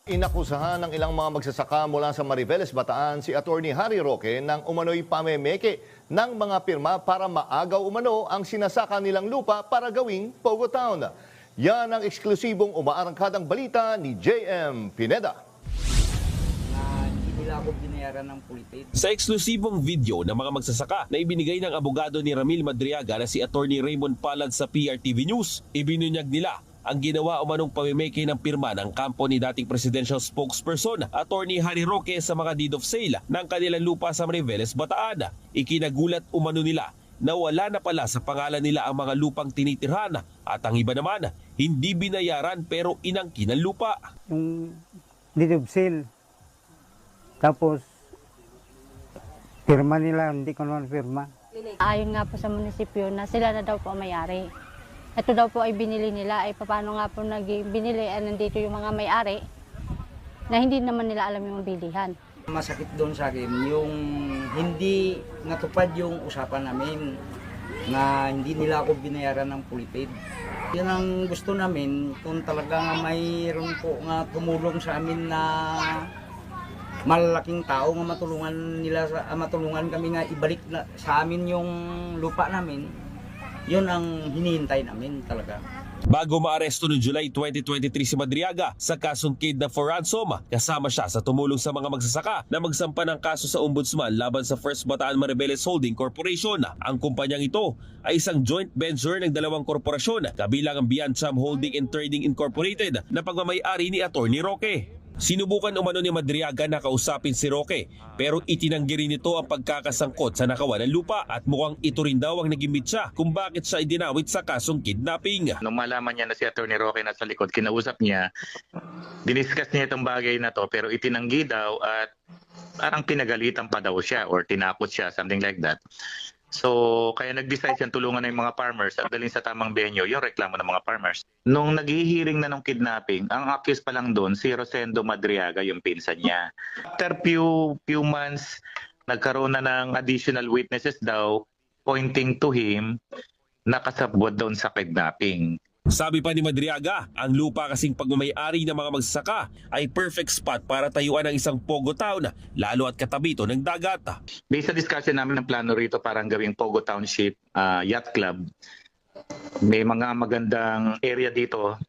Inakusahan ng ilang mga magsasaka mula sa Mariveles, Bataan si Attorney Harry Roque ng umano'y pamemeke ng mga pirma para maagaw umano ang sinasaka nilang lupa para gawing Pogo Town. Yan ang eksklusibong umaarangkadang balita ni JM Pineda. Hindi nila ako binayaran ng pulitid. Sa eksklusibong video ng mga magsasaka na ibinigay ng abogado ni Ramil Madriaga na si Attorney Raymond Palad sa PRTV News, ibinunyag nila ang ginawa umanong pamimeke ng pirma ng kampo ni dating presidential spokesperson Attorney Harry Roque sa mga deed of sale ng kanilang lupa sa Mariveles, Bataan. Ikinagulat umano nila na wala na pala sa pangalan nila ang mga lupang tinitirhan at ang iba naman hindi binayaran pero inangkin ang lupa. Yung deed of sale. Tapos, firma nila, hindi ko naman firma. Ayon nga po sa munisipyo na sila na daw po ang may-ari. Ito daw po ay binili nila, ay paano nga po binili, ay nandito yung mga may-ari na hindi naman nila alam yung bilihan. Masakit doon sa akin yung hindi natupad yung usapan namin na hindi nila ako binayaran ng pulitid. Yan ang gusto namin kung talagang mayroon po nga tumulong sa amin na malalaking tao nga matulungan kami nga ibalik na, sa amin yung lupa namin. Yun ang hinihintay namin talaga. Bago maaresto noong July 2023 si Madriaga sa kasong kidnap for ransom, kasama siya sa tumulong sa mga magsasaka na magsampa ng kaso sa ombudsman laban sa First Bataan Mariveles Holding Corporation. Ang kumpanyang ito ay isang joint venture ng dalawang korporasyon kabilang ang Biancham Holding and Trading Incorporated na pagmamay-ari ni Attorney Roque. Sinubukan umano ni Madriaga na kausapin si Roque pero itinanggi rin nito ang pagkakasangkot sa nakawan ng lupa at mukhang ito rin daw ang naging mitsa kung bakit siya idinawit sa kasong kidnapping. Nung malaman niya na si Attorney Roque nasa likod, kinausap niya, diniscuss niya itong bagay na to pero itinanggi daw at parang pinagalitan pa daw siya or tinakot siya, something like that. So, kaya nag-decide siyang tulungan ng mga farmers at dalhin sa tamang venue yung reklamo ng mga farmers. Nung naghihiring na ng kidnapping, ang accused pa lang doon, si Rosendo Madriaga, yung pinsan niya. After few months, nagkaroon na ng additional witnesses daw pointing to him na kasabwat doon sa kidnapping. Sabi pa ni Madriaga, ang lupa kasing pagmamay-ari ng mga magsasaka ay perfect spot para tayuan ng isang Pogo Town, lalo at katabi ito ng dagat. Based sa discussion namin ng plano rito, parang gawing Pogo Township Yacht Club. May mga magandang area dito,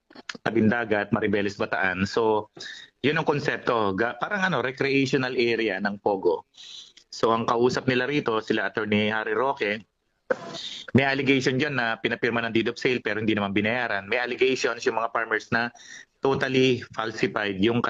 tabing dagat, Mariveles, Bataan. So, yun ang konsepto. Parang recreational area ng Pogo. So, ang kausap nila rito, sila Attorney Harry Roque, may allegation dyan na pinapirma ng deed of sale pero hindi naman binayaran. May allegations yung mga farmers na totally falsified yung